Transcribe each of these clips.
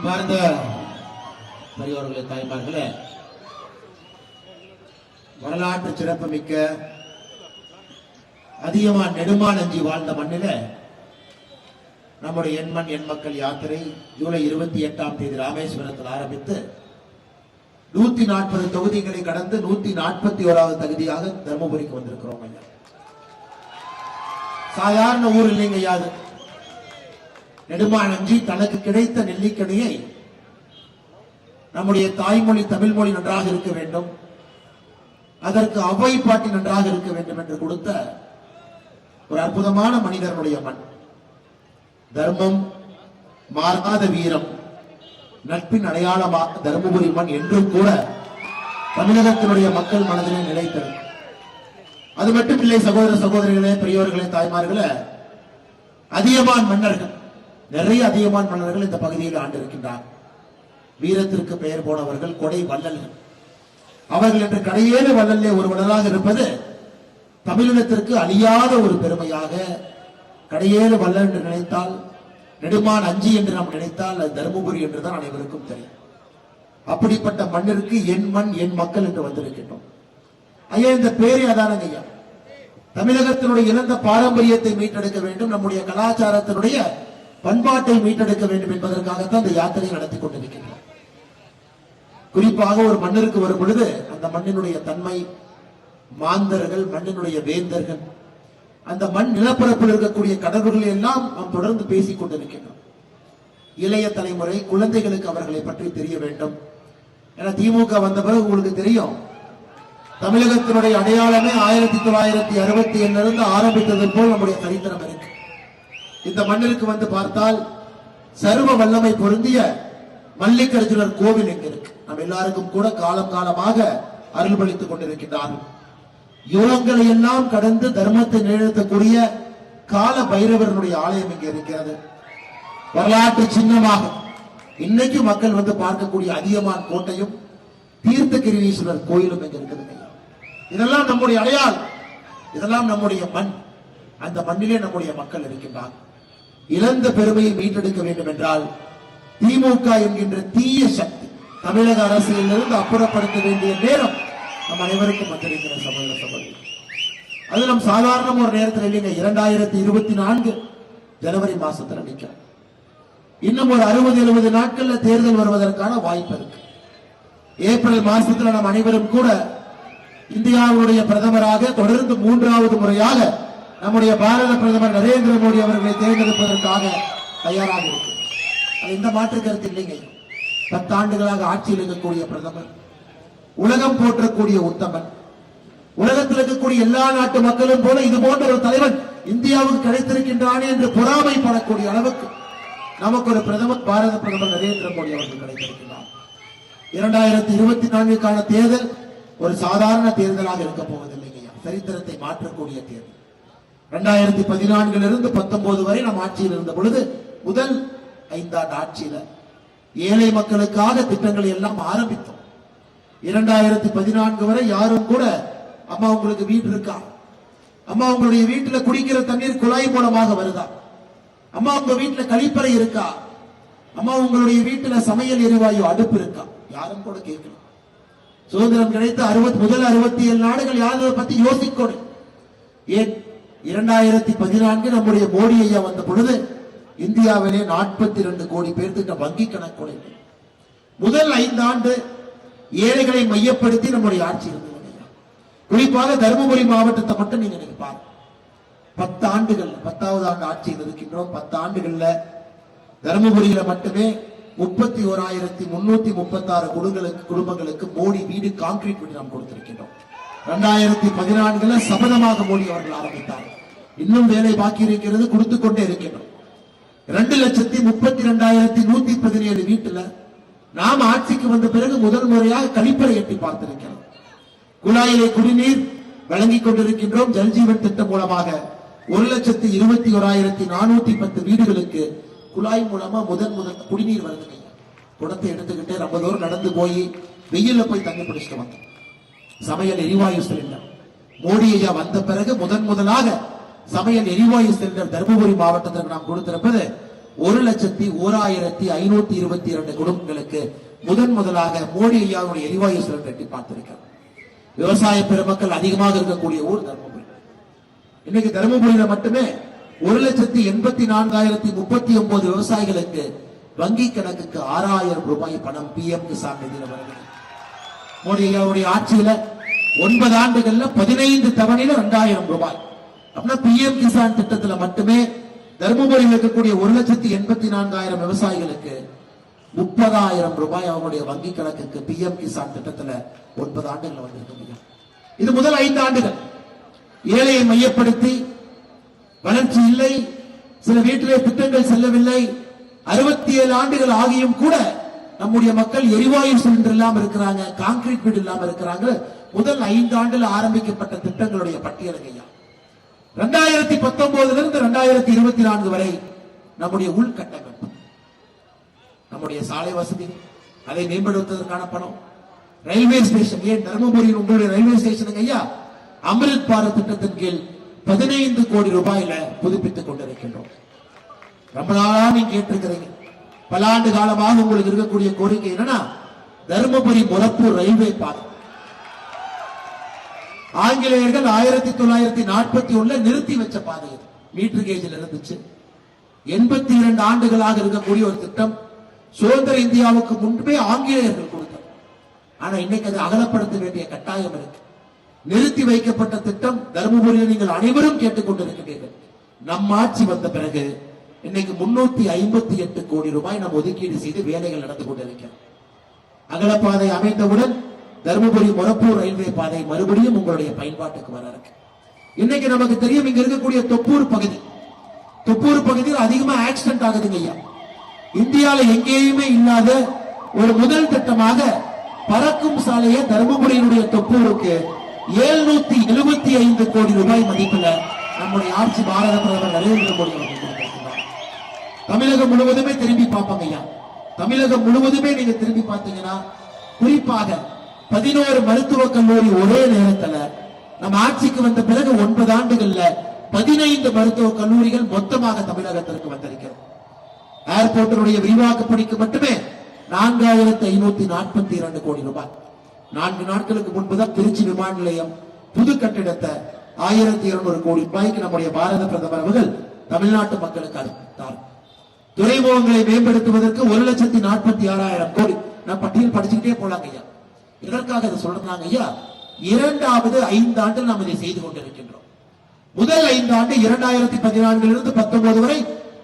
அன்பார்ந்த பெரியோர்களே, தாய்மார்களே, வரலாற்று சிறப்புமிக்க அதியமான் நெடுமானஞ்சி வாழ்ந்த மண்ணில நம்முடைய எண்மண் எண் மக்கள் யாத்திரை ஜூலை 28ஆம் தேதி ராமேஸ்வரத்தில் ஆரம்பித்து 140 தொகுதிகளை கடந்து 141வது தகுதியாக தர்மபுரிக்கு வந்திருக்கிறோம். ஐயா, சாதாரண ஊர் இல்லைங்க. யாது நெடுமானஞ்சி தனக்கு கிடைத்த நெல்லிக்கனியை நம்முடைய தாய்மொழி தமிழ் மொழி நன்றாக இருக்க வேண்டும், அதற்கு அவை பாட்டி நன்றாக இருக்க வேண்டும் என்று கொடுத்த ஒரு அற்புதமான மனிதனுடைய மண். தர்மம், மாறாத வீரம், நட்பின் அடையாளமாக தர்மபுரி மண் என்றும் கூட தமிழகத்தினுடைய மக்கள் மனதிலே நிலைத்தது. அது மட்டுமில்லை சகோதர சகோதரிகளே, பெரியோர்களே, தாய்மார்களே, அதியமான் மன்னர்கள், நிறைய அதியமான் மன்னர்கள் இந்த பகுதியில் ஆண்டிருக்கின்றார். வீரத்திற்கு பெயர் போனவர்கள், கொடை வள்ளல்கள். அவர்கள் என்று கடையேறு வள்ளலே ஒரு வள்ளலாக இருப்பது தமிழினத்திற்கு அழியாத ஒரு பெருமையாக. கடையேறு வள்ளல் என்று நினைத்தால், நெடுமான் அஞ்சி என்று நாம் நினைத்தால் அது தர்மபுரி என்றுதான் அனைவருக்கும் தெரியும். அப்படிப்பட்ட மண்ணிற்கு என் மண் என் மக்கள் என்று வந்திருக்கின்றோம். ஐயா, இந்த பேரே அதானங்க ஐயா. தமிழகத்தினுடைய இழந்த பாரம்பரியத்தை மீட்டெடுக்க வேண்டும், நம்முடைய கலாச்சாரத்தினுடைய பண்பாட்டை மீட்டெடுக்க வேண்டும் என்பதற்காகத்தான் இந்த யாத்திரையை நடத்தி கொண்டிருக்கின்றோம். குறிப்பாக ஒரு மண்ணிற்கு வரும் பொழுது அந்த மண்ணினுடைய தன்மை, மாந்தர்கள், மண்ணினுடைய வேந்தர்கள், அந்த மண் நிலப்பரப்பில் இருக்கக்கூடிய கடவுள்களை எல்லாம் நாம் தொடர்ந்து பேசிக் கொண்டிருக்கின்றோம். இளைய தலைமுறை குழந்தைகளுக்கு அவர்களை பற்றி தெரிய வேண்டும். ஏன்னா திமுக வந்த பிறகு உங்களுக்கு தெரியும், தமிழகத்தினுடைய அடையாளமே 1967 ஆரம்பித்தது போல் நம்முடைய சரித்திரம் இருக்கு. இந்த மண்ணிற்கு வந்து பார்த்தால் சர்வ வல்லமை பொருந்திய மல்லிகார்ஜுனர் கோவில் எங்க இருக்கு? நம்ம எல்லாருக்கும் கூட காலம் காலமாக அருள்பளித்துக் கொண்டிருக்கின்றார்கள். யுகங்களை எல்லாம் கடந்து தர்மத்தை நிலைநிறுத்தக்கூடிய கால பைரவரனுடைய ஆலயம் இங்கே இருக்கிறது. வரலாற்று சின்னமாக இன்னைக்கு மக்கள் வந்து பார்க்கக்கூடிய அதியமான் கோட்டையும் தீர்த்தகிரீஸ்வரர் கோயிலும் இங்க இருக்குது. இதெல்லாம் நம்முடைய அடையாளம், இதெல்லாம் நம்முடைய மண். அந்த மண்ணிலே நம்முடைய மக்கள் இருக்கின்றார். இழந்த பெருமையை மீட்டெடுக்க வேண்டும் என்றால் திமுக என்கின்ற தீய சக்தி தமிழக அரசியலிருந்து அப்புறப்படுத்த வேண்டிய நேரம் நம் அனைவருக்கும் வந்திருக்கிற சகோதர சகோதரி. அது நம் சாதாரண ஒரு நேரத்தில் இல்லைங்க. 2024 ஜனவரி மாசத்துல நிற்கிறோம். இன்னும் ஒரு 60-70 நாட்கள்ல தேர்தல் வருவதற்கான வாய்ப்பு இருக்கு. ஏப்ரல் மாசத்துல நம் அனைவரும் கூட இந்தியாவுடைய பிரதமராக தொடர்ந்து 3வது முறையாக நம்முடைய பாரத பிரதமர் நரேந்திர மோடி அவர்களை தேர்ந்தெடுப்பதற்காக தயாராக இருக்கு. இந்த மாற்று கருத்து இல்லைங்க. 10 ஆண்டுகளாக ஆட்சியில் இருக்கக்கூடிய பிரதமர், உலகம் போற்றக்கூடிய உத்தமன், உலகத்தில் இருக்கக்கூடிய எல்லா நாட்டு மக்களும் போல இது போன்ற ஒரு தலைவன் இந்தியாவுக்கு கிடைத்திருக்கின்றானே என்று பொறாமைப்படக்கூடிய அளவுக்கு நமக்கு ஒரு பிரதமர், பாரத பிரதமர் நரேந்திர மோடி அவர்கள் கிடைத்திருக்கிறார். 2024க்கான தேர்தல் ஒரு சாதாரண தேர்தலாக இருக்க போவதில்லைங்க. சரித்திரத்தை மாற்றக்கூடிய தேர்தல். 2014 19 வரை நாம் ஆட்சியில் இருந்த பொழுது முதல் 5 ஆண்டு ஆட்சியில ஏழை மக்களுக்காக திட்டங்களை எல்லாம் ஆரம்பித்தோம். 2014 வரை யாரும் கூட அம்மா உங்களுக்கு வீடு இருக்கா, அம்மா உங்களுடைய வீட்டுல குடிக்கிற தண்ணீர் குழாய் மூலமாக வருதா, அம்மா உங்க வீட்டுல கழிப்பறை இருக்கா, அம்மா உங்களுடைய வீட்டுல சமையல் எரிவாயு அடுப்பு இருக்கா, யாரும் கூட கேட்கலாம். சுதந்திரம் கிடைத்த முதல் 67 நாடுகள் யாரை பத்தி யோசிக்கணும். ஏன் 2014 நம்முடைய மோடி ஐயா வந்த பொழுது இந்தியாவிலே 42 கோடி பேர்த்திட்ட வங்கி கணக்கு. முதல் 5 ஆண்டு ஏழைகளை மையப்படுத்தி நம்முடைய ஆட்சி இருந்தது. குறிப்பாக தருமபுரி மாவட்டத்தை மட்டும் நீங்க பாருங்க. 10 ஆண்டுகள் 10வது ஆண்டு ஆட்சியில் இருக்கின்றோம். 10 ஆண்டுகள்ல தருமபுரியில மட்டுமே 31,336 குடும்பங்களுக்கு மோடி வீடு, கான்கிரீட் வீடு நாம் கொடுத்திருக்கின்றோம். 2014 சபதமாக மோடி அவர்கள் ஆரம்பித்தார். இன்னும் வேலை பாக்கி இருக்கிறது, கொடுத்துக் கொண்டே இருக்கின்றோம். 2,32,117 வீட்டுல நாம் ஆட்சிக்கு வந்த பிறகு முதல் முறையாக கழிப்பறை எட்டி பார்த்திருக்கிறோம். குழாயிலே குடிநீர் வழங்கிக் கொண்டிருக்கின்றோம். ஜல்ஜீவன் திட்டம் மூலமாக 1,21,410 வீடுகளுக்கு குழாய் மூலமா முதல் குடிநீர் வருது. குடத்தை எடுத்துக்கிட்டு ரொம்ப தூரம் நடந்து போய் வெயில போய் தண்ணி பிடிச்சிட்டு வந்தோம். சமையல் எரிவாயு சிலிண்டர் மோடி ஐயா வந்த பிறகு முதலாக சமையல் எரிவாயு சிலிண்டர் தருமபுரி மாவட்டத்திற்கு நாம் கொடுத்திருப்பது 1,01,522 குடும்பங்களுக்கு முதலாக மோடி ஐயாவுடைய எரிவாயு சிலிண்டர் எட்டி பார்த்திருக்கிறார். விவசாய பெருமக்கள் அதிகமாக இருக்கக்கூடிய ஊர் தர்மபுரி. இன்னைக்கு தர்மபுரியில மட்டுமே 1,84,039 விவசாயிகளுக்கு வங்கி கணக்குக்கு 6,000 ரூபாய் பணம் PM கிசான் நிதியில வருகிறது. மோடி ஐயாவுடைய ஆட்சியில 9 ஆண்டுகள்ல 15 தவணையில 2,000 ரூபாய். அப்படின்னா PM கிசான் திட்டத்துல மட்டுமே தர்மபுரியில் இருக்கக்கூடிய 1,84,000 விவசாயிகளுக்கு 30,000 ரூபாய் அவங்களுடைய வங்கி கணக்குக்கு PM கிசான் திட்டத்துல 9 ஆண்டுகள் வந்திருக்க முடியும். இது முதல் 5 ஆண்டுகள் ஏழையை மையப்படுத்தி வளர்ச்சி இல்லை, சில வீட்டிலே திட்டங்கள் செல்லவில்லை. 67 ஆண்டுகள் ஆகியும் கூட நம்முடைய மக்கள் எரிவாயு சிலிண்டர் இல்லாம இருக்கிறாங்க, கான்கிரீட் வீடு இல்லாம இருக்கிறாங்க. முதல் 5 ஆண்டுல ஆரம்பிக்கப்பட்ட திட்டங்களுடைய பட்டியலையா 2019 இருந்து 2024 வரை நம்முடைய உள்கட்டமைப்பு, நம்முடைய சாலை வசதி, அதை மேம்படுத்துவதற்கான பணம், ரயில்வே ஸ்டேஷன், ஏன் தர்மபுரியில் உங்களுடைய ரயில்வே ஸ்டேஷனுங்க ஐயா அமிர்த் பாரத் திட்டத்தின் கீழ் 15 கோடி ரூபாயில புதுப்பித்துக் கொண்டிருக்கின்றோம். ரொம்ப நாளா நீங்க கேட்டிருக்கிறீங்க, பல ஆண்டு காலமாக உங்களுக்கு இருக்கக்கூடிய கோரிக்கை என்னன்னா தர்மபுரி மொரப்பூர் ரயில்வே பாதை. ஆங்கிலேயர்கள் 1941 நிறுத்தி வச்ச பாதை, மீட்டர் கேஜில் இருந்துச்சு. 82 ஆண்டுகளாக இருக்கக்கூடிய ஒரு திட்டம். சுதந்திர இந்தியாவுக்கு முன்பே ஆங்கிலேயர்கள் கொடுத்தார். ஆனா இன்னைக்கு அதை அகலப்படுத்த வேண்டிய கட்டாயம் இருக்கு. நிறுத்தி வைக்கப்பட்ட திட்டம் தர்மபுரியில் நீங்கள் அனைவரும் கேட்டுக் கொண்டிருக்கிறீர்கள். நம் ஆட்சி வந்த பிறகு இன்னைக்கு 358 கோடி ரூபாய் நாம் ஒதுக்கீடு செய்து வேலைகள் நடந்து கொண்டிருக்கிறோம். அகலப்பாதை அமைந்தவுடன் தர்மபுரி மொரப்பூர் ரயில்வே பாதை மறுபடியும் உங்களுடைய பயன்பாட்டுக்கு வர இருக்கு. இன்னைக்கு நமக்கு தெரியும், இங்க இருக்கக்கூடிய தொப்பூர் பகுதியில் அதிகமா ஆக்சிடென்ட் ஆகுதுங்க ஐயா. இந்தியால எங்கேயுமே இல்லாத ஒரு முதல் திட்டமாக பறக்கும் சாலையை தர்மபுரியினுடைய தொப்பூருக்கு 775 கோடி ரூபாய் மதிப்புல நம்முடைய ஆட்சி பாரத பிரதமர் நரேந்திர மோடி அவர்கள் கொடுத்திருக்கிறார். தமிழகம் முழுவதுமே திரும்பி பார்ப்பாங்க ஐயா. தமிழகம் முழுவதுமே நீங்க திரும்பி பார்த்தீங்கன்னா குறிப்பாக 11 மருத்துவக் கல்லூரி ஒரே நேரத்துல நம்ம ஆட்சிக்கு வந்த பிறகு 9 ஆண்டுகள்ல 15 மருத்துவக் கல்லூரிகள் மொத்தமாக தமிழகத்திற்கு வந்திருக்கிறது. ஏர்போர்ட்டினுடைய விரிவாக்க பணிக்கு மட்டுமே 4,542 கோடி ரூபாய். 4 நாட்களுக்கு முன்புதான் திருச்சி விமான நிலையம் புது கட்டிடத்தை 1,200 கோடி ரூபாய்க்கு நம்முடைய பாரத பிரதமர் அவர்கள் தமிழ்நாட்டு மக்களுக்கு அறிவித்தார். துறைமுகங்களை மேம்படுத்துவதற்கு 1,46,000 கோடி. நான் பட்டியல் படிச்சுக்கிட்டே போலாங்க ஐயா. இதற்காக இதை சொல்றாங்க ஐயா. இரண்டாவது 5 ஆண்டில் நாம் இதை செய்து கொண்டிருக்கின்றோம். முதல் 5 ஆண்டு 2014 இருந்து 19 வரை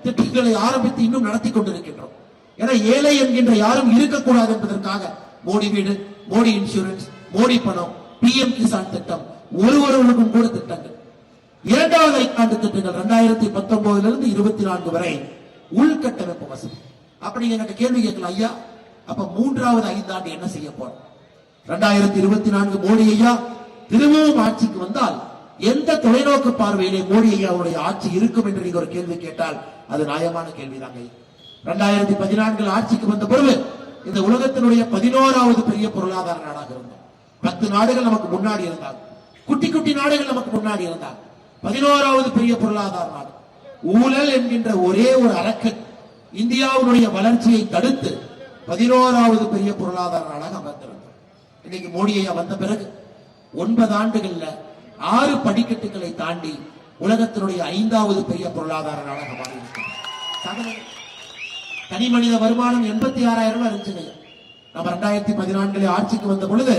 திட்டங்களை ஆரம்பித்து இன்னும் நடத்தி கொண்டிருக்கின்றோம். ஏன்னா ஏழை என்கின்ற யாரும் இருக்கக்கூடாது என்பதற்காக மோடி வீடு, மோடி இன்சூரன்ஸ், மோடி பணம், PM கிசான் திட்டம், ஒருவருக்கும் கூட திட்டங்கள். இரண்டாவது 5 ஆண்டு திட்டங்கள் 2019 இருந்து 24 வரை உள்கட்டமைப்பு வசதி. அப்ப நீங்க என்கிட்ட கேள்வி கேட்கலாம் ஐயா, அப்ப மூன்றாவது 5 ஆண்டு என்ன செய்ய போறோம்? 2024 மோடி ஐயா திரும்பவும் ஆட்சிக்கு வந்தால் எந்த தொலைநோக்கு பார்வையிலே மோடி ஐயாவுடைய ஆட்சி இருக்கும் என்று நீங்க ஒரு கேள்வி கேட்டால் அது நியாயமான கேள்விதாங்க. 2014 ஆட்சிக்கு வந்த பொழுது இந்த உலகத்தினுடைய 11வது பெரிய பொருளாதார நாடாக இருந்தோம். 10 நாடுகள் நமக்கு முன்னாடி இருந்தாங்க, குட்டி குட்டி நாடுகள் நமக்கு முன்னாடி இருந்தாங்க. 11வது பெரிய பொருளாதார நாடு. ஊழல் என்கின்ற ஒரே ஒரு அரக்கன் இந்தியாவுடைய வளர்ச்சியை தடுத்து 11வது பெரிய பொருளாதார நாடாக அமர்ந்திருந்தோம். இன்னைக்கு மோடி ஐயா வந்த பிறகு 9 ஆண்டுகள்ல 6 படிக்கட்டுகளை தாண்டி உலகத்தினுடைய 5வது பெரிய பொருளாதார நாடாக மாறி இருக்கிறது. தனி மனித வருமானம் 86,000 இருந்துச்சு. நம்ம 2014 ஆட்சிக்கு வந்த பொழுது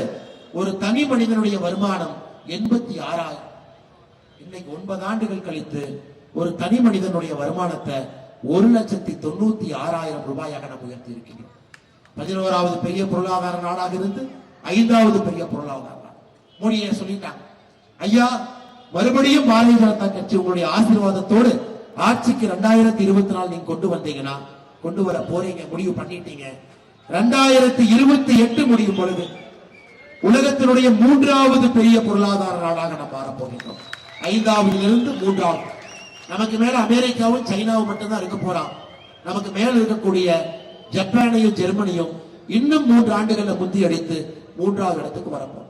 ஒரு தனி மனிதனுடைய வருமானம் 86,000. இன்னைக்கு 9 ஆண்டுகள் கழித்து ஒரு தனி மனிதனுடைய வருமானத்தை 1,96,000 ரூபாயாக நம்ம உயர்த்தி இருக்கின்றோம். 11வது பெரிய பொருளாதார நாடாக இருந்து 5வது பெரிய பொருளாதார நாடு. மோடியை சொல்லிட்டாங்க ஐயா, மறுபடியும் பாரதிய ஜனதா கட்சி உங்களுடைய ஆசீர்வாதத்தோடு ஆட்சிக்கு 2024 நீங்க கொண்டு வந்தீங்கன்னா, கொண்டு வர போறீங்க, முடிவு பண்ணிட்டீங்க. 2028 முடியும் பொழுது உலகத்தினுடைய 3வது பெரிய பொருளாதார நாடாக நம்ம மாறப்போகின்றோம். 5வது இருந்து 3வது. நமக்கு மேல அமெரிக்காவும் சைனாவும் மட்டும்தான் இருக்க போறான். நமக்கு மேல இருக்கக்கூடிய ஜப்பானையும் ஜெர்மனியும் இன்னும் 3 ஆண்டுகள்ல முந்தி அடித்து 3வது இடத்துக்கு வரப்போம்.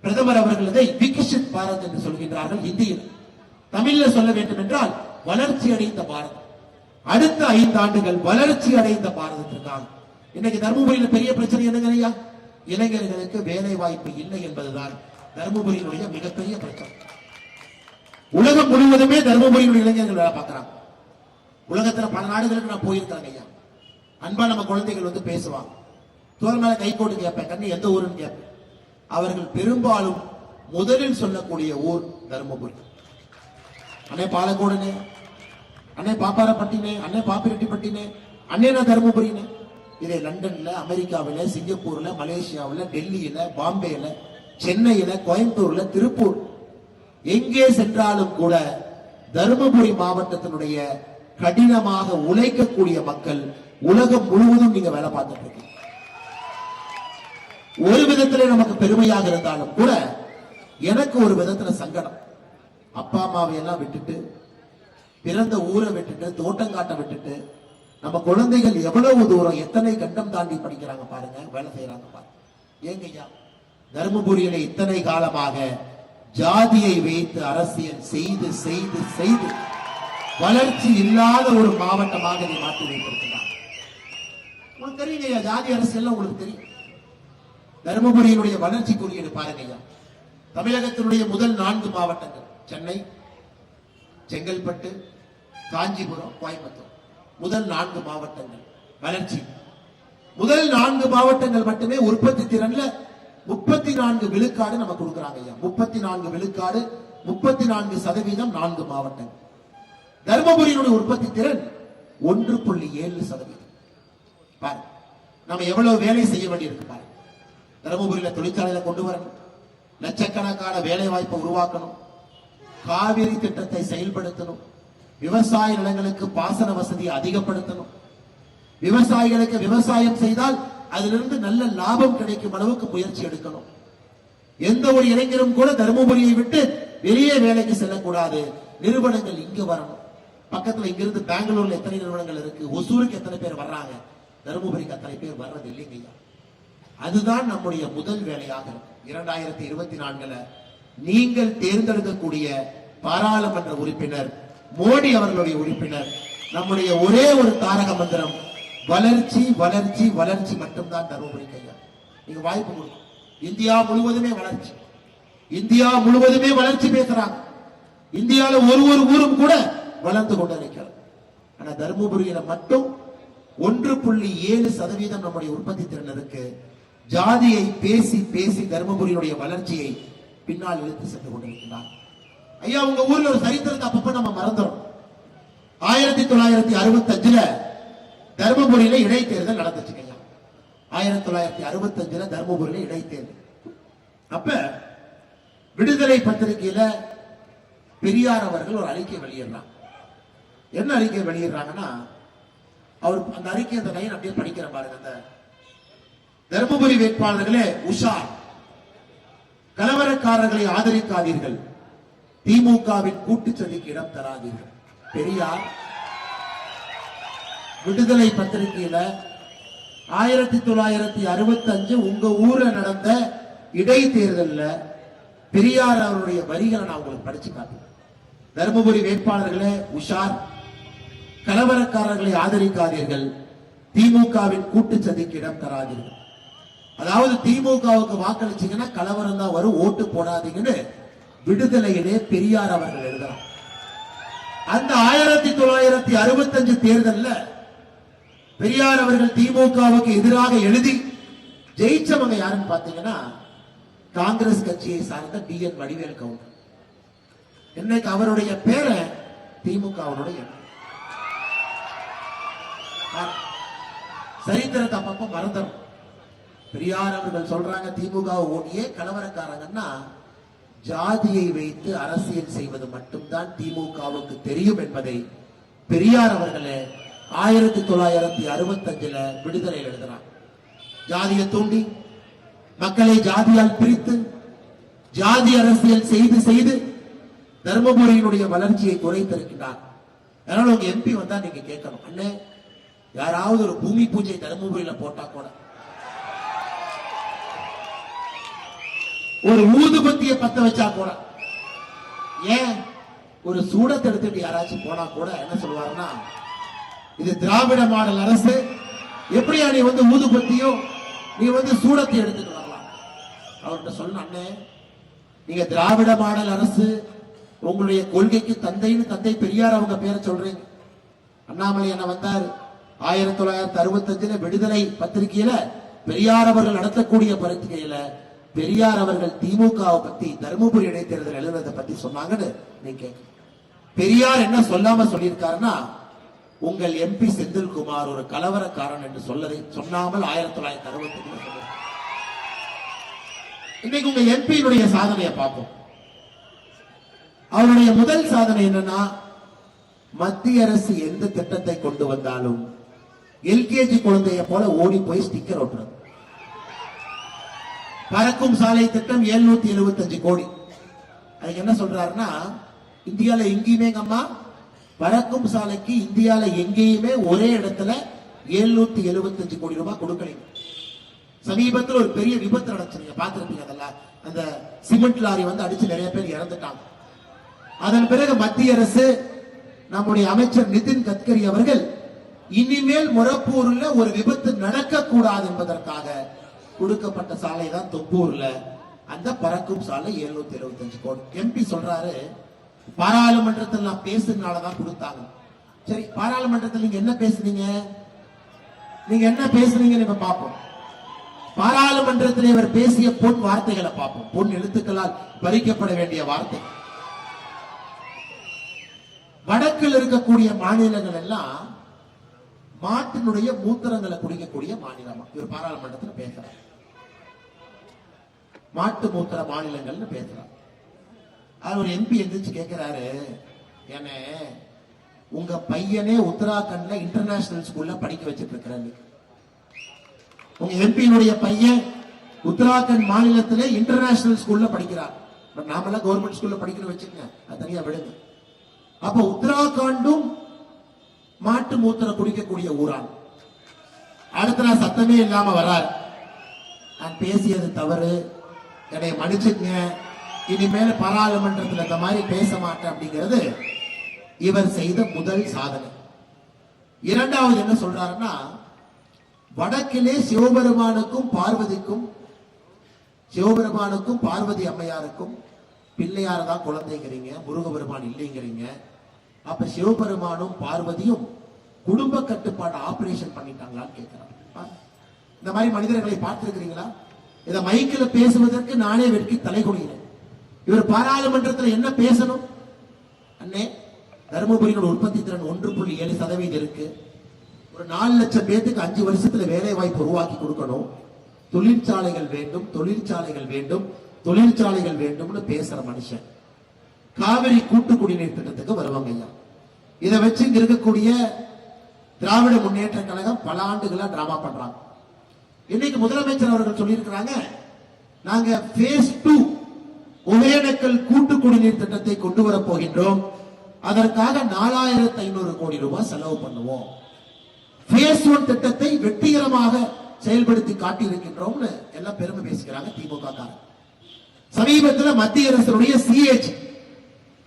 பிரதமர் அவர்கள் இதை விகசித் பாரத் என்று சொல்கின்றார்கள் ஹிந்தியில். தமிழ்ல சொல்ல வேண்டும் என்றால் வளர்ச்சி அடைந்த பாரதம். அடுத்த 5 ஆண்டுகள் வளர்ச்சி அடைந்த பாரதத்திற்காக. இன்னைக்கு தர்மபுரியில பெரிய பிரச்சனை என்னங்க ஐயா? இளைஞர்களுக்கு வேலை வாய்ப்பு இல்லை என்பதுதான் தர்மபுரியினுடைய மிகப்பெரிய பிரச்சனை. உலகம் முழுவதுமே தர்மபுரியினுடைய இளைஞர்கள் வேலை பார்க்கிறாங்க. உலகத்துல பல நாடுகளுக்கு நான் போயிருக்காங்க ஐயா. அன்பா நம்ம குழந்தைகள் வந்து பேசுவாங்க. தோல் மேல கை போட்டு கேட்பேன், கண்ணு எந்த ஊருன்னு கேட்பேன். அவர்கள் பெரும்பாலும் முதலில் சொல்லக்கூடிய ஊர் தர்மபுரி. அண்ணே பாலக்கோடுனே, அண்ணே பாப்பாரப்பட்டினே, அண்ணே பாப்பிரெட்டிப்பட்டினே, அண்ணே நான் தர்மபுரினே. இதே லண்டன்ல, அமெரிக்காவில, சிங்கப்பூர்ல, மலேசியாவில், டெல்லியில, பாம்பேல, சென்னையில, கோயம்புத்தூர்ல, திருப்பூர் எங்கே சென்றாலும் கூட தருமபுரி மாவட்டத்தினுடைய கடினமாக உழைக்கக்கூடிய மக்கள் உலகம் முழுவதும் நீங்க வேலை பார்த்துட்டு இருக்கீங்க. ஒரு விதத்திலே நமக்கு பெருமையாக இருந்தாலும் கூட எனக்கு ஒரு விதத்துல சங்கடம். அப்பா அம்மாவை எல்லாம் விட்டுட்டு, பிறந்த ஊரை விட்டுட்டு, தோட்டங்காட்டை விட்டுட்டு, நம்ம குழந்தைகள் எவ்வளவு தூரம் எத்தனை கண்டம் தாண்டி படிக்கிறாங்க பாருங்க, வேலை செய்யறாங்க பாருங்க. ஏங்க ஐயா, தர்மபுரியில இத்தனை காலமாக ஜாதியை வைத்து அரசியல் செய்து செய்து செய்து வளர்ச்சி இல்லாத ஒரு மாவட்டமாக இதை மாற்றி வைத்திருக்கிறார். உங்களுக்கு தெரியுங்க ஐயா, ஜாதி அரசியல் உங்களுக்கு தெரியும். தர்மபுரியினுடைய வளர்ச்சி குறியீடு பாருங்க ஐயா. தமிழகத்தினுடைய முதல் 4 மாவட்டங்கள் சென்னை, செங்கல்பட்டு, காஞ்சிபுரம், கோயம்புத்தூர், முதல் 4 மாவட்டங்கள் வளர்ச்சி. முதல் 4 மாவட்டங்கள் மட்டுமே உற்பத்தி திறன்ல 34 விழுக்காடு நம்ம கொடுக்கிறாங்க ஐயா. 34 விழுக்காடு, 34% 4 மாவட்டங்கள். தர்மபுரியினுடைய உற்பத்தி திறன் 1.7%. பாருங்க, நம்ம எவ்வளவு வேலை செய்ய வேண்டியிருக்கு பாருங்க. தர்மபுரியில தொழிற்சாலையில கொண்டு வரணும், லட்சக்கணக்கான வேலை வாய்ப்பை உருவாக்கணும், காவிரி திட்டத்தை செயல்படுத்தணும், விவசாய நிலங்களுக்கு பாசன வசதியை அதிகப்படுத்தணும், விவசாயிகளுக்கு விவசாயம் செய்தால் அதிலிருந்து நல்ல லாபம் கிடைக்கும் அளவுக்கு முயற்சி எடுக்கணும். எந்த ஒரு இளைஞரும் கூட தருமபுரியை விட்டு வெளியே வேலைக்கு செல்லக்கூடாது. நிறுவனங்கள் இங்க வரணும். பக்கத்துல இங்கிருந்து பெங்களூர்ல எத்தனை நிறுவனங்கள் இருக்கு, ஒசூருக்கு எத்தனை பேர் வர்றாங்க, தருமபுரிக்கு அத்தனை பேர் வர்றது இல்லைங்க. அதுதான் நம்முடைய முதல் வேலையாக இருக்கு. 2024 நீங்கள் தேர்ந்தெடுக்கக்கூடிய பாராளுமன்ற உறுப்பினர், மோடி அவர்களுடைய உறுப்பினர், நம்முடைய ஒரே ஒரு தாரக மந்திரம் வளர்ச்சி வளர்ச்சி வளர்ச்சி மட்டும்தான் தருமபுரி கையா. நீங்க வாய்ப்பு கொடுக்கும். இந்தியா முழுவதுமே வளர்ச்சி, இந்தியா முழுவதுமே வளர்ச்சி பேசுறாங்க. இந்தியாவில ஒரு ஊரும் கூட வளர்ந்து கொண்டிருக்கிறது. ஆனா தருமபுரியில மட்டும் 1.7% நம்முடைய உற்பத்தி திறன் இருக்கு. ஜாதியை பேசி பேசி தருமபுரியினுடைய வளர்ச்சியை பின்னால் இழுத்து சென்று கொண்டிருக்கிறார். ஐயா, உங்க ஊர்ல ஒரு சரித்திரத்தை அப்பப்ப நம்ம மறந்துடும். 1965 தர்மபுரியில இடைத்தேர்தல் நடந்துச்சு ஐயா. 1965 தர்மபுரியில இடைத்தேர்தல். அப்ப விடுதலை பத்திரிகையில பெரியார் அவர்கள் ஒரு அறிக்கை வெளியிடுறாங்க. என்ன அறிக்கை வெளியிடுறாங்கன்னா, அவர் அந்த அறிக்கை, அந்த லைன் அப்படியே படிக்கிற பாருங்க. அந்த தர்மபுரி வேட்பாளர்களே உஷார், கலவரக்காரர்களை ஆதரிக்காதீர்கள், திமுகவின் கூட்டுச்சதிக்கு இடம் தராதீர்கள். பெரியார் விடுதலை பத்திரிகையில 1965 உங்க ஊர்ல நடந்த இடைத்தேர்தல்ல பெரியார் அவருடைய வரிகளை நான் உங்களுக்கு படிச்சு காட்டுறேன். தர்மபுரி வேட்பாளர்களே உஷார், கலவரக்காரர்களை ஆதரிக்காதீர்கள், திமுகவின் கூட்டுச்சதிக்கு இடம் தராதீர்கள். அதாவது திமுகவுக்கு வாக்களிச்சீங்கன்னா கலவரம் தான் வரும், ஓட்டு போடாதீங்கன்னு விடுதலையிலே பெரியார் அவர்கள் எழுதுறார். அந்த 1965 தேர்தல்ல பெரியார் அவர்கள் திமுகவுக்கு எதிராக எழுதி ஜெயிச்சவங்க யாருன்னு பாத்தீங்கன்னா காங்கிரஸ் கட்சியை சார்ந்த DN வடிவேல் கவுண்டர். இன்னைக்கு அவருடைய பேரை திமுகவுடைய சரித்திரத்தை அப்பப்ப மறந்துடும். பெரியார் அவர்கள் சொல்றாங்க திமுக ஓடியே கலவரக்காரங்கன்னா ஜாதியை வைத்து அரசியல் செய்வது மட்டும்தான் திமுகவுக்கு தெரியும் என்பதை பெரியார் அவர்களே 1965 விடுதலை எழுதுறாங்க. ஜாதியை தூண்டி மக்களை ஜாதியால் பிரித்து ஜாதி அரசியல் செய்து செய்து தர்மபுரியினுடைய வளர்ச்சியை குறைத்திருக்கிறார். அதனால உங்க MP வந்தா நீங்க கேட்கணும், அண்ணே யாராவது ஒரு பூமி பூஜை தர்மபுரியில போட்டா கூட, ஒரு ஊதுபத்திய பத்த வச்சா கூட, ஏன் ஒரு சூடத்தை எடுத்துட்டு யாராச்சும் போனா கூட என்ன சொல்லுவாருன்னா, இது திராவிட மாடல் அரசு. எப்படியா நீ ஊதுபத்தியும் நீ சூடத்தை எடுத்துட்டு வரலாம்? அவர்கிட்ட சொன்ன அண்ணே, நீங்க திராவிட மாடல் அரசு, உங்களுடைய கொள்கைக்கு தந்தைன்னு தந்தை பெரியார் அவங்க பேரை சொல்றீங்க. அண்ணாமலை என்ன வந்தார் 1965 விடுதலை பத்திரிகையில பெரியார் அவர்கள் நடத்தக்கூடிய பத்திரிகையில பெரியார் அவர்கள் திமுகவை பத்தி தருமபுரி இடைத்தேர்தல் எழுதுறதை பத்தி சொன்னாங்கன்னு நீங்க பெரியார் என்ன சொல்லாம சொல்லியிருக்காருன்னா, உங்கள் எம்பி செந்தில்குமார் ஒரு கலவரக்காரன் என்று சொன்னாமல் 1965 இன்னைக்கு உங்க எம்பியினுடைய சாதனையை பார்ப்போம். அவருடைய முதல் சாதனை என்னன்னா, மத்திய அரசு எந்த திட்டத்தை கொண்டு வந்தாலும் எல்கேஜி குழந்தைய போல ஓடி போய் ஸ்டிக்கர் ஒட்டுறது. பறக்கும் சாலை திட்டம் 775 கோடி. அதுக்கு என்ன சொல்றாருன்னா, இந்தியால எங்கேயுமே அம்மா பறக்கும் சாலைக்கு இந்தியால எங்கேயுமே ஒரே இடத்துல 775 கோடி ரூபாய் கொடுக்கலைங்க. சமீபத்தில் ஒரு பெரிய விபத்து நடந்துச்சு, நீங்க பாத்துருப்பீங்க. அதெல்லாம் அந்த சிமெண்ட் லாரி அடிச்சு நிறைய பேர் இறந்துட்டாங்க. அதன் பிறகு மத்திய அரசு, நம்முடைய அமைச்சர் நிதின் கட்கரி அவர்கள், இனிமேல் மொரப்பூர்ல ஒரு விபத்து நடக்க கூடாது என்பதற்காக கொடுக்கப்பட்ட சாலை தான் தொப்பூர்ல அந்த பறக்கும் சாலை 775 கோடி. எம்பி சொல்றாரு, பாராளுமன்றத்தில் நான் பேசுனாலதான் கொடுத்தாங்க. சரி, பாராளுமன்றத்தில் நீங்க என்ன பேசுனீங்க? நீங்க என்ன பேசுனீங்கன்னு பார்ப்போம். பாராளுமன்றத்தில் இவர் பேசிய பொன் வார்த்தைகளை பார்ப்போம். பொன் எழுத்துக்களால் பறிக்கப்பட வேண்டிய வார்த்தை. வடக்கில் இருக்கக்கூடிய மாநிலங்கள் எல்லாம் மாட்டினுடைய மூத்திரங்களை குடிக்கக்கூடிய மாநிலமா இவர் பாராளுமன்றத்தில் பேசுறார். மாட்டு மூத்திர மாநிலங்கள்னு பேசுறார். அது ஒரு எம்பி எந்திரிச்சு கேட்கிறாரு, என்ன உங்க பையனே உத்தராகண்ட்ல இன்டர்நேஷனல் ஸ்கூல்ல படிக்க வச்சிட்டு இருக்கிறாரு. உங்க எம்பியினுடைய பையன் உத்தராகண்ட் மாநிலத்திலே இன்டர்நேஷனல் ஸ்கூல்ல படிக்கிறார். நாமெல்லாம் கவர்மெண்ட் ஸ்கூல்ல படிக்கிற வச்சுக்கங்க, அது தனியா விடுங்க. அப்ப உத்தராகண்டும் மாட்டு மூத்திரம் குடிக்கக்கூடிய ஊரான். அடுத்த நான் சத்தமே இல்லாம வரார், நான் பேசியது தவறு, என்னை மன்னிச்சுங்க, இனிமேல் பாராளுமன்றத்தில் இந்த மாதிரி பேச மாட்டேன் அப்படிங்கிறது இவர் செய்த முதல் சாதனை. இரண்டாவது என்ன சொல்றாருன்னா, வடக்கிலே சிவபெருமானுக்கும் பார்வதி அம்மையாருக்கும் பிள்ளையார் தான் குழந்தைங்கிறீங்க, முருகபெருமான் இல்லைங்கிறீங்க. அப்ப சிவபெருமானும் பார்வதியும் குடும்ப கட்டுப்பாடு ஆபரேஷன் பண்ணிட்டாங்களான்னு கேட்கிறாங்க. இந்த மாதிரி மனிதர்களை பார்த்திருக்கிறீங்களா? இத மைக்கில் பேசுவதற்கு நானே வெட்கி தலை குனிகிறேன். இவர் பாராளுமன்றத்தில் என்ன பேசணும்? அண்ணே, தருமபுரியோட உற்பத்தி திறன் 1.7% இருக்கு. ஒரு 4 லட்சம் பேருக்கு 5 வருஷத்துல வேலை வாய்ப்பு உருவாக்கி கொடுக்கணும். தொழிற்சாலைகள் வேண்டும், தொழிற்சாலைகள் வேண்டும், தொழிற்சாலைகள் வேண்டும்னு பேசுற மனுஷன் காவிரி கூட்டு குடிநீர் திட்டத்துக்கு வருவாங்க ஐயா. இதை வச்சு இங்க இருக்கக்கூடிய திராவிட முன்னேற்ற கழகம் பல ஆண்டுகளா டிராமா பண்றாங்க. இன்னைக்கு முதலமைச்சர் அவர்கள் சொல்லியிருக்கிறாங்க, நாங்க பேஸ் 2 ஒகேனக்கல் கூட்டு குடிநீர் திட்டத்தை கொண்டு வர போகின்றோம், அதற்காக 4500 கோடி ரூபாய் செலவு பண்ணுவோம். பேஸ் 1 திட்டத்தை வெற்றிகரமாக செயல்படுத்தி காட்டியிருக்கின்றோம் எல்லாம் பெருமை பேசுகிறாங்க திமுக காரங்க. சமீபத்தில் மத்திய அரசுடைய சிஏஜி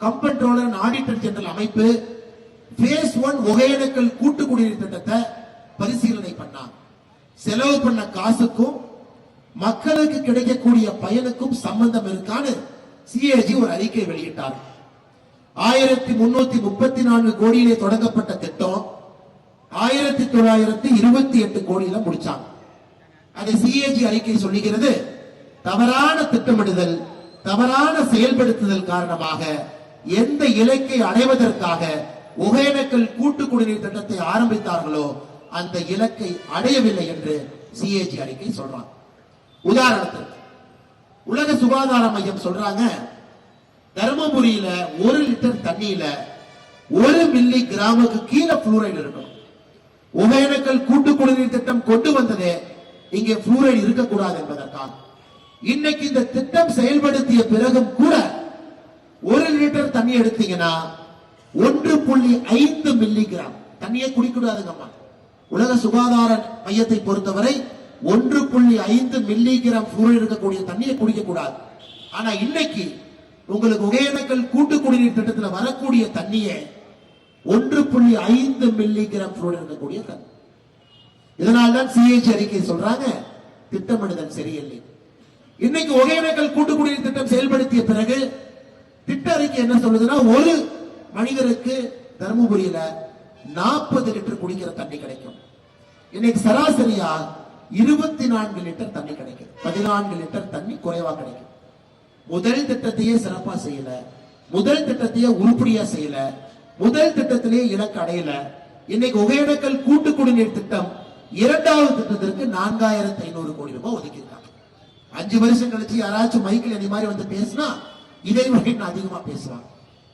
கம்பென்ட்ரோலர் ஆடிட்டர் ஜெனரல் அமைப்பு பேஸ் 1 ஒகேனக்கல் கூட்டு குடிநீர் திட்டத்தை பரிசீலனை பண்ணாங்க. செலவு பண்ண காசுக்கும் மக்களுக்கு கிடைக்கக்கூடிய பயனுக்கும் சம்பந்தம் இருக்கான்னு சிஏஜி ஒரு அறிக்கை வெளியிட்டார். 1334 கோடியிலே தொடங்கப்பட்ட திட்டம் 1928 கோடியில முடிச்சாங்க. அதை சிஏஜி அறிக்கை சொல்லுகிறது, தவறான திட்டமிடுதல், தவறான செயல்படுத்துதல் காரணமாக எந்த இலக்கை அடைவதற்காக ஒகேனக்கல் கூட்டு குடிநீர் திட்டத்தை ஆரம்பித்தார்களோ அந்த இலக்கை அடையவில்லை என்று சிஏஜி அறிக்கை சொல்றாங்க. உதாரணத்துக்கு உலக சுகாதார மையம் சொல்றாங்க, தருமபுரியில 1 லிட்டர் தண்ணியில 1 மில்லி கிராமுக்கு கீழே புளூரைடு இருக்கணும். ஒகேனக்கல் கூட்டு குடிநீர் திட்டம் கொண்டு வந்ததே இங்கே புளூரைடு இருக்கக்கூடாது என்பதற்காக. இன்னைக்கு இந்த திட்டம் செயல்படுத்திய பிறகும் கூட 1 லிட்டர் தண்ணி எடுத்தீங்கன்னா 1.5 மில்லி கிராம் தண்ணியை குடிக்கூடாதுங்கம்மா. உலக சுகாதார மையத்தை பொறுத்தவரை 1.5 மில்லி கிராம் புளூரைடு இருக்கக்கூடிய தண்ணியை குடிக்க கூடாது. ஆனா இன்னைக்கு உங்களுக்கு ஒகேனக்கல் கூட்டு குடிநீர் திட்டத்தில் வரக்கூடிய தண்ணியை 1.5 மில்லிகிராம் ஃப்ளூரைடு இருக்கக்கூடிய தண்ணி. இதனால்தான் சிஏஜி அறிக்கை சொல்றாங்க திட்டமிடுதல் சரியில்லை. இன்னைக்கு ஒகேனக்கல் கூட்டு குடிநீர் திட்டம் செயல்படுத்திய பிறகு திட்ட அறிக்கை என்ன சொல்லுதுன்னா, ஒரு மனிதருக்கு தர்மபுரியில 40 லிட்டர் குடிக்கிற தண்ணி கிடைக்கும். இன்னைக்கு சராசரியா 24 லிட்டர் தண்ணி கிடைக்கும். 14 லிட்டர் தண்ணி குறைவா கிடைக்கும். முதல் திட்டத்தையே சிறப்பா செய்யல, முதல் திட்டத்தையே உருப்படியா செய்யல, முதல் திட்டத்திலேயே இலக்கு அடையல. இன்னைக்கு ஒகேனக்கல் கூட்டு குடிநீர் திட்டம் இரண்டாவது திட்டத்திற்கு 4500 கோடி ரூபாய் ஒதுக்கி இருக்காங்க. 5 வருஷம் கழிச்சு யாராச்சும் மைக்கில் என்னை மாதிரி வந்து பேசினா இதை விட அதிகமா பேசுவாங்க.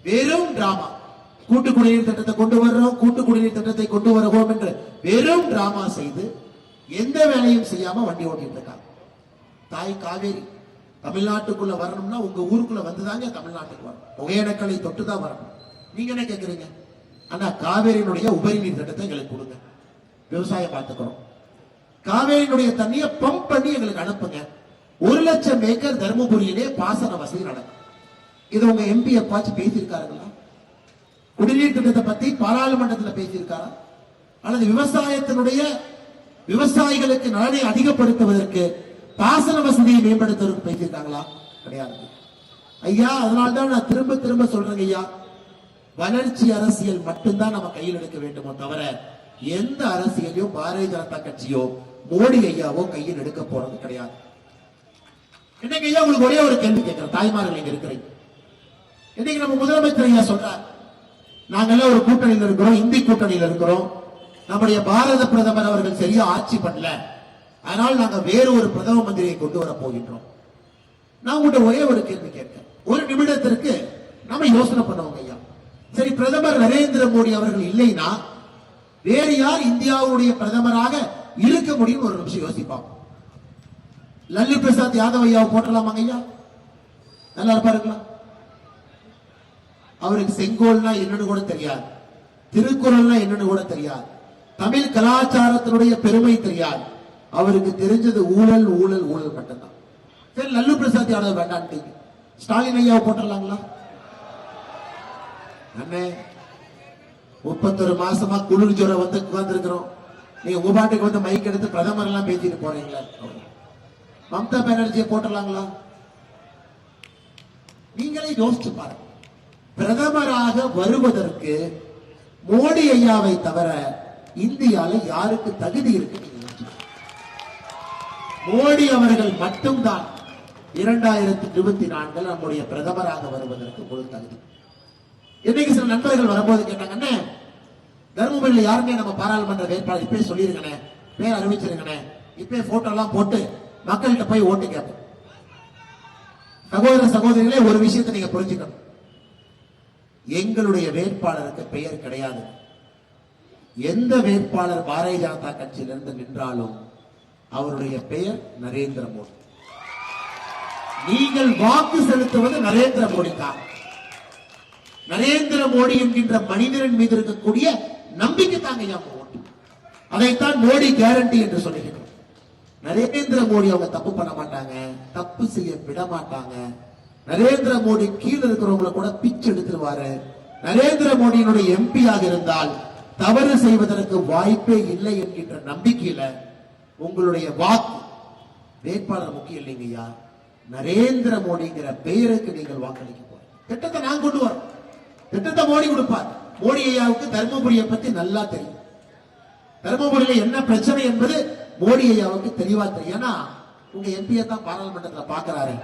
வெறும் டிராமா. கூட்டு குடிநீர் திட்டத்தை கொண்டு வர்றோம், கூட்டு குடிநீர் திட்டத்தை கொண்டு வருவோம் என்று வெறும் டிராமா செய்து எந்த வேலையும் செய்யாம வண்டி ஓட்டிட்டு இருக்காங்க. தாய் காவேரி தமிழ்நாட்டுக்குள்ள வரணும்னா உங்க ஊருக்குள்ள வந்துதாங்க தமிழ்நாட்டுக்கு வரணும். ஒகேனக்கலை தொட்டுதான் வரணும். நீங்க என்ன கேக்குறீங்க? ஆனா காவேரியினுடைய உபரி நீர் திட்டத்தை எங்களுக்கு கொடுங்க, விவசாயம் பார்த்துக்கிறோம். காவேரியினுடைய தண்ணியை பம்ப் பண்ணி எங்களுக்கு அனுப்புங்க. 1 லட்சம் ஏக்கர் தர்மபுரியிலே பாசன வசதி நடக்கும். இது உங்க எம்பி எப்பாச்சும் பேசியிருக்காருங்களா? குடிநீர் திட்டத்தை பத்தி பாராளுமன்றத்தில் பேசியிருக்காரா? அல்லது விவசாயிகளுக்கு நலனை அதிகப்படுத்துவதற்கு பாசன வசதியை மேம்படுத்துவதற்கு பேசியிருக்காங்களா? கிடையாது ஐயா. அதனால்தான் நான் திரும்ப திரும்ப சொல்றேன் ஐயா, வளர்ச்சி அரசியல் மட்டும்தான் நம்ம கையில் எடுக்க வேண்டுமோ தவிர எந்த அரசியலையும் பாரதிய ஜனதா கட்சியோ மோடி ஐயாவோ கையில் எடுக்க போறது கிடையாது. இன்னைக்கு ஐயா உங்களுக்கு ஒரே ஒரு கேள்வி கேட்கிறேன், தாய்மார்கள் இங்க இருக்கிறீங்க. இன்னைக்கு நம்ம முதலமைச்சர் ஐயா சொல்றார், நாங்கெல்லாம் ஒரு கூட்டணியில் இருக்கிறோம், இந்தி கூட்டணியில் இருக்கிறோம், நம்முடைய பாரத பிரதமர் அவர்கள் சரியா ஆட்சி பண்ணல, அதனால் நாங்க வேறு ஒரு பிரதம மந்திரியை கொண்டு வர போகின்றோம். நான் உங்கள்கிட்ட ஒரே ஒரு கேள்வி கேட்கிறேன், ஒரு நிமிடத்திற்கு நம்ம யோசனை பண்ணுவோங்க ஐயா. சரி, பிரதமர் நரேந்திர மோடி அவர்கள் இல்லைன்னா வேறு யார் இந்தியாவுடைய பிரதமராக இருக்க முடியும்? ஒரு நிமிஷம் யோசிப்பாங்க. லல்லு பிரசாத் யாதவ் ஐயாவை போட்டலாமாங்க ஐயா? நல்லா இருப்பாருங்களா? அவருக்கு செங்கோல்னா என்னன்னு கூட தெரியாது, திருக்குறள்னா என்னன்னு கூட தெரியாது, தமிழ் கலாச்சாரத்தினுடைய பெருமை தெரியாது. அவருக்கு தெரிஞ்சது ஊழல் ஊழல் ஊழல் மட்டும்தான். சரி, லல்லு பிரசாத் யாதவ் வேண்டான்ட்டீங்க, ஸ்டாலின் ஐயாவை போட்டலாங்களா? அண்ணே 31 மாசமா குளிர் ஜுரம் வந்து உட்கார்ந்து இருக்கிறோம், நீங்க உங்க பாட்டுக்கு வந்து மைக் எடுத்து பிரதமர் எல்லாம் பேசிட்டு போறீங்களா? மம்தா பானர்ஜியை போட்டலாங்களா? நீங்களே யோசிச்சு பாருங்க. பிரதமராக வருவதற்கு மோடி ஐயாவை தவிர இந்தியாவில் யாருக்கு தகுதி இருக்கு? மோடி அவர்கள் மட்டும்தான் 2024 நம்முடைய பிரதமராக வருவதற்கு முழு தகுதி. இன்னைக்கு சில நண்பர்கள் வரும்போது கேட்டாங்க, தர்மபுரியில் யாருமே நம்ம பாராளுமன்ற வேட்பாளர் இப்பே சொல்லிருக்கனே, பேர் அறிவிச்சிருக்கனே, இப்பே போட்டோ எல்லாம் போட்டு மக்கள்கிட்ட போய் ஓட்டு கேட்போம். சகோதர சகோதரிகளே, ஒரு விஷயத்தை நீங்க புரிஞ்சுக்கணும், எங்களுடைய வேட்பாளருக்கு பெயர் கிடையாது. எந்த வேட்பாளர் பாரதிய ஜனதா கட்சியிலிருந்து நின்றாலும் அவருடைய பெயர் நரேந்திர மோடி. நீங்கள் வாக்கு செலுத்துவது நரேந்திர மோடிக்காக. நரேந்திர மோடி என்கின்ற மனிதரின் மீது இருக்கக்கூடிய நம்பிக்கை தாங்க ஓட்டு. அதைத்தான் மோடி கேரண்டி என்று சொல்லுகிறோம். நரேந்திர மோடி அவங்க தப்பு பண்ண மாட்டாங்க, தப்பு செய்ய விட மாட்டாங்க. நரேந்திர மோடி கீழே இருக்கிறவங்களை கூட பிச்சு எடுத்துருவாரு. நரேந்திர மோடியினுடைய எம்பியாக இருந்தால் தவறு செய்வதற்கு வாய்ப்பே இல்லை என்கின்ற நம்பிக்கையில உங்களுடைய வாக்கு வேட்பாளர் முக்கியம் இல்லைங்கய்யா, நரேந்திர மோடிங்கிற பெயருக்கு நீங்கள் வாக்களிக்க போறீங்க. திட்டத்தை நான் கொண்டு வரோம், திட்டத்தை மோடி கொடுப்பார். மோடி ஐயாவுக்கு தர்மபுரியை பத்தி நல்லா தெரியும். தர்மபுரியில என்ன பிரச்சனை என்பது மோடி ஐயாவுக்கு தெளிவா தெரியும். ஏன்னா உங்க எம்பியை தான் பாராளுமன்றத்தில் பாக்குறாரு.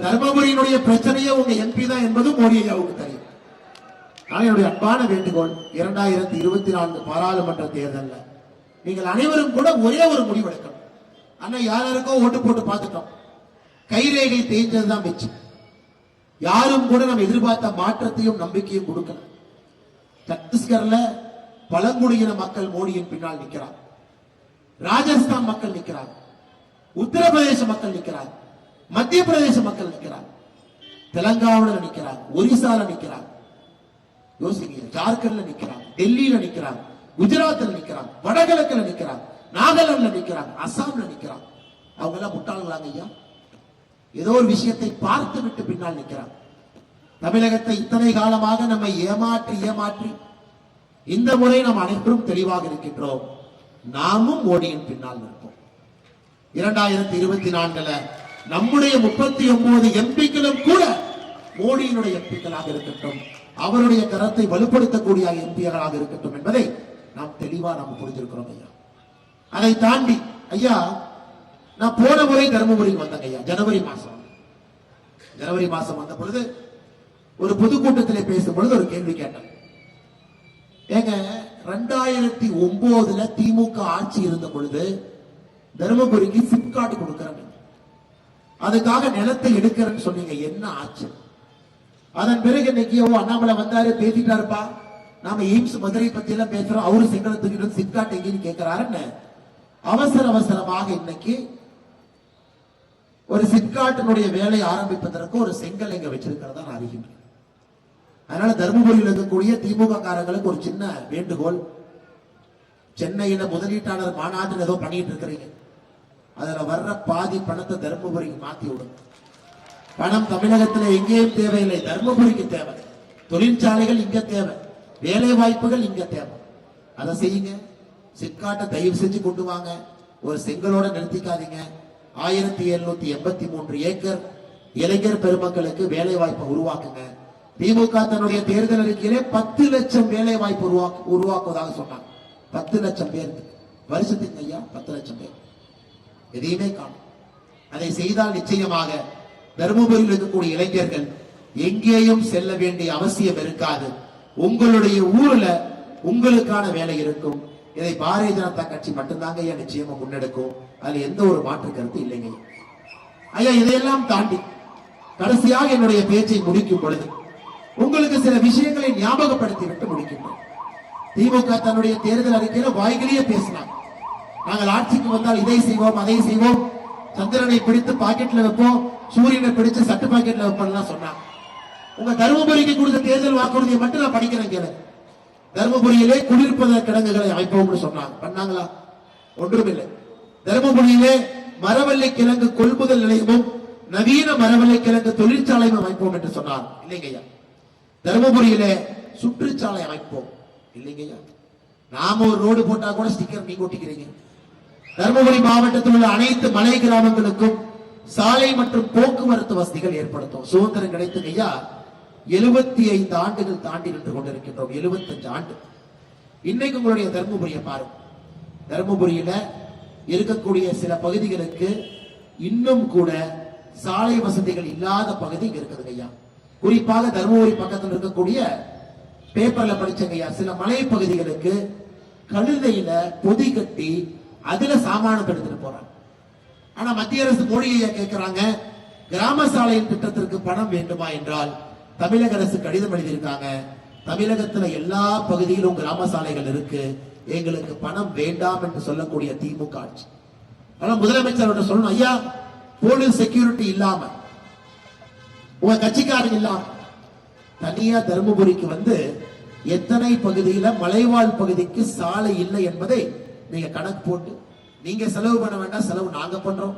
தர்மபுரியினுடைய பிரச்சனையே உங்க எம்பி தான் என்பது மோடி ஐயாவுக்கு தெரியும். என்னுடைய அன்பான வேண்டுகோள், 2024 பாராளுமன்ற தேர்தலில் நீங்கள் அனைவரும் கூட ஒரே ஒரு முடிவு எடுக்கணும். ஆனா யாருக்கோ ஓட்டு போட்டு பார்த்துட்டோம், கைரேகை தேய்ஞ்சதுதான் மிச்சம். யாரும் கூட நம்ம எதிர்பார்த்த மாற்றத்தையும் நம்பிக்கையும் கொடுக்கல. சத்தீஸ்கர்ல பழங்குடியின மக்கள் மோடியின் பின்னால் நிற்கிறார், ராஜஸ்தான் மக்கள் நிற்கிறார், உத்தரப்பிரதேச மக்கள் நிற்கிறார், மத்திய பிரதேச மக்கள் நிற்கிறார், தெலங்கானாவில் நிற்கிறார், ஒரிசால நிற்கிறார், யோசிங்க, ஜார்க்கண்ட்ல நிற்கிறாங்க, டெல்லியில நிற்கிறாங்க, குஜராத்தில் நிற்கிறாங்க, வடகிழக்குல நிற்கிறாங்க, நாகாலாந்துல நிற்கிறாங்க, அசாம்ல நிற்கிறாங்க. அவங்க எல்லாம் முட்டாள்களாங்க ஐயா? ஏதோ ஒரு விஷயத்தை பார்த்து விட்டு பின்னால் நிற்கிறாங்க. தமிழகத்தை இத்தனை காலமாக நம்மை ஏமாற்றி இந்த முறை நாம் அனைவரும் தெளிவாக இருக்கின்றோம். நாமும் மோடியின் பின்னால் நிற்போம். 2024 நம்முடைய 39 எம்பிக்களும் கூட மோடியினுடைய எம்பிக்களாக இருக்கட்டும், அவருடைய கரத்தை வலுப்படுத்தக்கூடிய எம்பிகளாக இருக்கட்டும் என்பதை நாம் தெளிவா நாம் புரிஞ்சிருக்கிறோம் ஐயா. அதை தாண்டி ஐயா, நான் போன முறை தருமபுரிக்கு வந்தேங்க ஐயா. ஜனவரி மாசம் வந்த பொழுது ஒரு பொதுக்கூட்டத்திலே பேசும் பொழுது ஒரு கேள்வி கேட்டேன். ஏங்க 2009 திமுக ஆட்சி இருந்த பொழுது தருமபுரிக்கு சிப்காட் கொடுக்கிறேன், அதுக்காக நிலத்தை எடுக்கிறேன்னு சொன்னீங்க, என்ன ஆச்சு? அதன் பிறகு இன்னைக்கு அண்ணாமலை வந்தாரு, பேசிட்டாருப்பா, நாம எய்ம்ஸ் மதுரை பத்தி எல்லாம் பேசுறோம், அவரு செங்கலை தூக்கிட்டு சிப்காட் எங்கன்னு கேட்கிறாருன்னு அவசரமாக இன்னைக்கு ஒரு சிப்காட்டினுடைய வேலை ஆரம்பிப்பதற்கு ஒரு செங்கல் எங்க வச்சிருக்கிறதா நான் அறிகின்றேன். அதனால தருமபுரியில் இருக்கக்கூடிய திமுக காரங்களுக்கு ஒரு சின்ன வேண்டுகோள், சென்னையில முதலீட்டாளர் மாநாட்டில் ஏதோ பண்ணிட்டு இருக்கிறீங்க, அதுல வர்ற பாதி பணத்தை தருமபுரிக்கு மாத்தி விடும். பணம் தமிழகத்தில் எங்கேயும் தேவையில்லை, தருமபுரிக்கு தேவை. தொழிற்சாலைகள் இங்க தேவை, வேலை வாய்ப்புகள் இங்க தேவை. அதை செய்யுங்க. சிப்காட்டை தயவு செஞ்சு கொண்டு வாங்க. ஒரு செங்கலோட நிறுத்திக்காதீங்க. 1783 ஏக்கர் இளைஞர் பெருமக்களுக்கு வேலை வாய்ப்பை உருவாக்குங்க. திமுக தன்னுடைய தேர்தல் அறிக்கையிலே 10 லட்சம் வேலை வாய்ப்பு உருவாக்குவதாக சொன்னாங்க. 10 லட்சம் பேர் வருஷத்துக்கு ஐயா, 10 லட்சம் பேர் எதையுமே காணும். அதை செய்தால் நிச்சயமாக தருமபுரியில் இருக்கக்கூடிய இளைஞர்கள் எங்கேயும் செல்ல வேண்டிய அவசியம் இருக்காது. உங்களுடைய ஊர்ல உங்களுக்கான வேலை இருக்கும். இதை பாரதிய ஜனதா கட்சி மட்டும்தாங்க ஐயா நிச்சயமா முன்னெடுக்கும். அதுல எந்த ஒரு மாற்று கருத்து இல்லைங்க ஐயா. இதையெல்லாம் தாண்டி கடைசியாக என்னுடைய பேச்சை முடிக்கும் பொழுது உங்களுக்கு சில விஷயங்களை ஞாபகப்படுத்தி விட்டு முடிக்கின்றோம். திமுக தன்னுடைய தேர்தல் அறிக்கையில வாய்களையே பேசினாங்க. நாங்கள் ஆட்சிக்கு வந்தால் இதை செய்வோம், அதை செய்வோம், சந்திரனை பிடித்து பாக்கெட்ல வைப்போம், சூரியனை பிடிச்சு சட்டு பாக்கெட்ல வைப்போம் சொன்னாங்க. உங்க தருமபுரிக்கு கொடுத்த தேர்தல் வாக்குறுதியை மட்டும் நான் படிக்கிறேன் கேளு. தருமபுரியிலே குளிர்பத கிடங்குகளை அமைப்போம்னு சொன்னாங்க. பண்ணாங்களா? ஒன்றுமில்லை. தருமபுரியிலே மரவள்ளி கிழங்கு கொள்முதல் நிலையமும் நவீன மரவள்ளி கிழங்கு தொழிற்சாலையும் அமைப்போம் என்று சொன்னார். இல்லைங்கய்யா. தருமபுரியிலே சுற்றுச்சாலை அமைப்போம். இல்லைங்கய்யா. நாம ஒரு ரோடு போட்டா கூட ஸ்டிக்கர் நீங்க ஒட்டிக்கிறீங்க. தருமபுரி மாவட்டத்தில் உள்ள அனைத்து மலை கிராமங்களுக்கும் சாலை மற்றும் போக்குவரத்து வசதிகள் ஏற்படுத்தும். சுதந்திரம் கிடைத்தது ஐயா 75 ஆண்டுகள் தாண்டி நின்று கொண்டிருக்கின்றோம். 75 ஆண்டு. இன்னைக்கு உங்களுடைய தருமபுரியை பாருங்க. தருமபுரியில இருக்கக்கூடிய சில பகுதிகளுக்கு இன்னும் கூட சாலை வசதிகள் இல்லாத பகுதி இங்க இருக்குது ஐயா. குறிப்பாக தருமபுரி பக்கத்தில் இருக்கக்கூடிய பேப்பர்ல படிச்சங்க ஐயா, சில மலை பகுதிகளுக்கு கழுதையில பொதி கட்டி அதுல சாமானம் எடுத்துட்டு போறாங்க. ஆனா மத்திய அரசு மோடியை கேட்கிறாங்க, கிராம சாலையின் திட்டத்திற்கு பணம் வேண்டுமா என்றால் தமிழக அரசு கடிதம் எழுதியிருக்காங்க. தமிழகத்துல எல்லா பகுதியிலும் கிராம சாலைகள் இருக்கு, எங்களுக்கு பணம் வேண்டாம் என்று சொல்லக்கூடிய திமுக ஆட்சி. ஆனா முதலமைச்சர் சொல்லணும், ஐயா போலீஸ் செக்யூரிட்டி இல்லாம உங்க கட்சிக்காரங்க இல்லாம தனியா தருமபுரிக்கு வந்து எத்தனை பகுதியில மலைவாழ் பகுதிக்கு சாலை இல்லை என்பதை நீங்க கணக்கு போட்டு நீங்க செலவு பண்ண வேண்டாம், செலவு நாங்க பண்றோம்.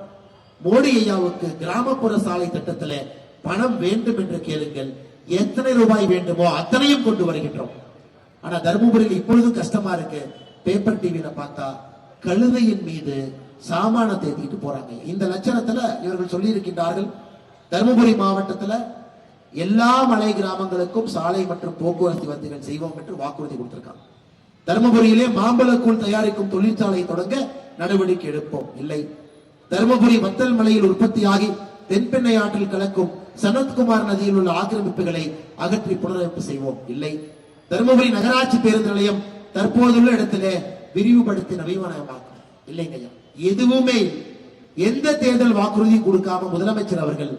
மோடி ஐயாவுக்கு கிராமப்புற சாலை திட்டத்தில் பணம் வேண்டும் என்று கேளுங்கள், எத்தனை ரூபாய் வேண்டுமோ அத்தனையும் கொண்டு வருகின்றோம். ஆனா தருமபுரியில் இப்பொழுதும் கஷ்டமா இருக்கு. பேப்பர் டிவியில பார்த்தா கழுதையின் மீது சாமானத்தை ஏற்றிட்டு போறாங்க. இந்த லட்சணத்துல இவர்கள் சொல்லி இருக்கின்றார்கள், தருமபுரி மாவட்டத்துல எல்லா மலை கிராமங்களுக்கும் சாலை மற்றும் போக்குவரத்து வசதிகள் செய்வோம் என்று வாக்குறுதி கொடுத்திருக்காங்க. தருமபுரியிலே மாம்பழக்கூழ் தயாரிக்கும் தொழிற்சாலை தொடங்க நடவடிக்கை எடுப்போம். இல்லை. தருமபுரி வத்தல் மலையில் உற்பத்தியாகி தென்பெண்ணை ஆற்றில் கலக்கும் சனத்குமார் நதியில் உள்ள ஆக்கிரமிப்புகளை அகற்றி புனரமைப்பு செய்வோம். இல்லை. தருமபுரி நகராட்சி பேருந்து நிலையம் தற்போதுள்ள இடத்திலே விரிவுபடுத்தி நவீனமயமாக்கும். இல்லைங்க. எதுவுமே எந்த தேர்தல் வாக்குறுதி கொடுக்காம முதலமைச்சர் அவர்கள்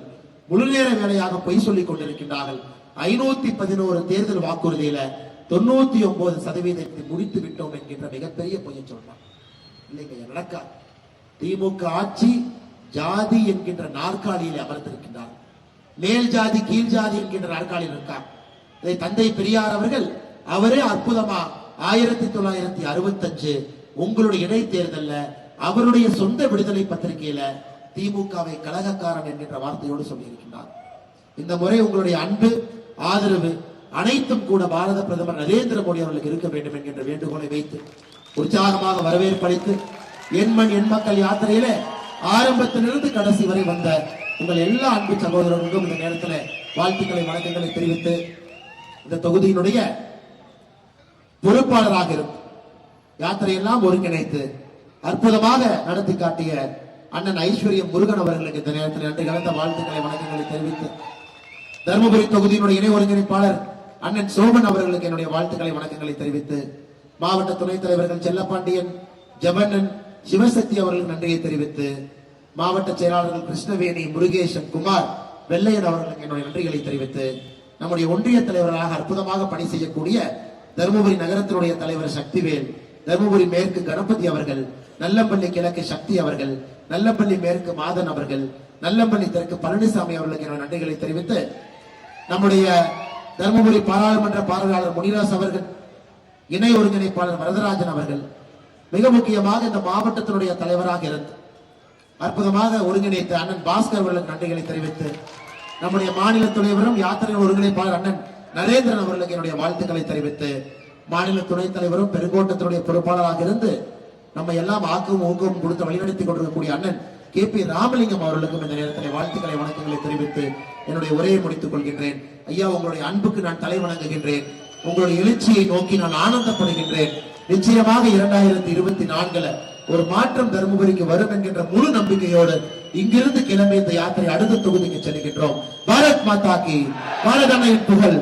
முழுநேர வேலையாக பொய் சொல்லிக் கொண்டிருக்கின்றார்கள். 511 தேர்தல் வாக்குறுதியில 99% முடித்து விட்டோம் என்கின்ற மிகப்பெரிய பொய்யை சொல்றாங்க. இல்லைங்க, நடக்காது. திமுக ஆட்சி ஜாதி என்கின்ற நாற்காலியில் அமர்ந்திருக்கின்றார். மேல் ஜாதி கீழ் ஜாதி என்கின்ற நாற்காலியில் இருக்கார். இதை தந்தை பெரியார் அவர்கள் அவரே அற்புதமா 1965 உங்களுடைய இடைத்தேர்தல்ல அவருடைய சொந்த விடுதலை பத்திரிகையில திமுகவை கலகக்காரன் என்கின்ற வார்த்தையோடு சொல்லி இருக்கின்றார். இந்த முறை உங்களுடைய அன்பு ஆதரவு அனைத்தும் கூட பாரத பிரதமர் நரேந்திர மோடி அவர்களுக்கு இருக்க வேண்டும் என்கின்ற வேண்டுகோளை வைத்து உற்சாகமாக வரவேற்பளித்து எண்மண் எண் மக்கள் யாத்திரையில ஆரம்பத்திலிருந்து கடைசி வரை வந்த உங்கள் எல்லா அன்பு சகோதரர்களுக்கும் இந்த நேரத்தில் வாழ்த்துக்களை வணக்கங்களை தெரிவித்து இந்த தொகுதியினுடைய பொறுப்பாளராக இருந்து யாத்திரையெல்லாம் ஒருங்கிணைத்து அற்புதமாக நடத்தி காட்டிய அண்ணன் ஐஸ்வர்யம் முருகன் அவர்களுக்கு இந்த நேரத்தில் நன்றி கலந்த வாழ்த்துக்களை வணக்கங்களை தெரிவித்து தருமபுரி தொகுதியினுடைய இணை ஒருங்கிணைப்பாளர் அண்ணன் சோமன் அவர்களுக்கு என்னுடைய வாழ்த்துக்களை வணக்கங்களை தெரிவித்து மாவட்ட துணைத் தலைவர்கள் செல்லப்பாண்டியன் ஜெபண்ணன் சிவசக்தி அவர்களுக்கு நன்றியை தெரிவித்து மாவட்ட செயலாளர்கள் கிருஷ்ணவேணி முருகேசன் குமார் வெள்ளையன் அவர்களுக்கு என்னுடைய நன்றிகளை தெரிவித்து நம்முடைய ஒன்றிய தலைவராக அற்புதமாக பணி செய்யக்கூடிய தருமபுரி நகரத்தினுடைய தலைவர் சக்திவேல், தருமபுரி மேற்கு கணபதி அவர்கள், நல்லம்பள்ளி கிழக்கு சக்தி அவர்கள், நல்லம்பள்ளி மேற்கு மாதன் அவர்கள், நல்லம்பள்ளி தெற்கு பழனிசாமி அவர்களுக்கு என்னுடைய நன்றிகளை தெரிவித்து நம்முடைய தருமபுரி பாராளுமன்ற பார்வையாளர் முனிராஸ் அவர்கள், இணை ஒருங்கிணைப்பாளர் வரதராஜன் அவர்கள், மிக முக்கியமாக இந்த மாவட்டத்தினுடைய தலைவராக இருந்து அற்புதமாக ஒருங்கிணைத்த அண்ணன் பாஸ்கர் அவர்களுக்கு நன்றிகளை தெரிவித்து நம்முடைய மாநில தலைவரும் யாத்திரை ஒருங்கிணைப்பாளர் அண்ணன் நரேந்திரன் அவர்களுக்கு என்னுடைய வாழ்த்துக்களை தெரிவித்து மாநில துணைத் தலைவரும் பெருங்கோட்டத்தினுடைய பொறுப்பாளராக இருந்து நம்ம எல்லாம் ஆக்கவும் ஊக்கமும் கொடுத்து வழிநடத்திக் கொண்டிருக்கக்கூடிய அண்ணன் KP ராமலிங்கம் அவர்களுக்கும் இந்த நேரத்தில் வாழ்த்துக்களை வணக்கங்களை தெரிவித்து என்னுடைய உரையை முடித்துக் கொள்கின்றேன். ஐயா, உங்களுடைய அன்புக்கு நான் தலை வணங்குகின்றேன். உங்களுடைய எழுச்சியை நோக்கி நான் ஆனந்தப்படுகின்றேன். நிச்சயமாக 2024 ஒரு மாற்றம் தருமபுரிக்கு வரும் என்கின்ற முழு நம்பிக்கையோடு இங்கிருந்து கிளம்பி இந்த யாத்திரை அடுத்த தொகுதிக்கு செல்கின்றோம். பாரத் மாதா கி, பாரத அன்னையின் புகழ்.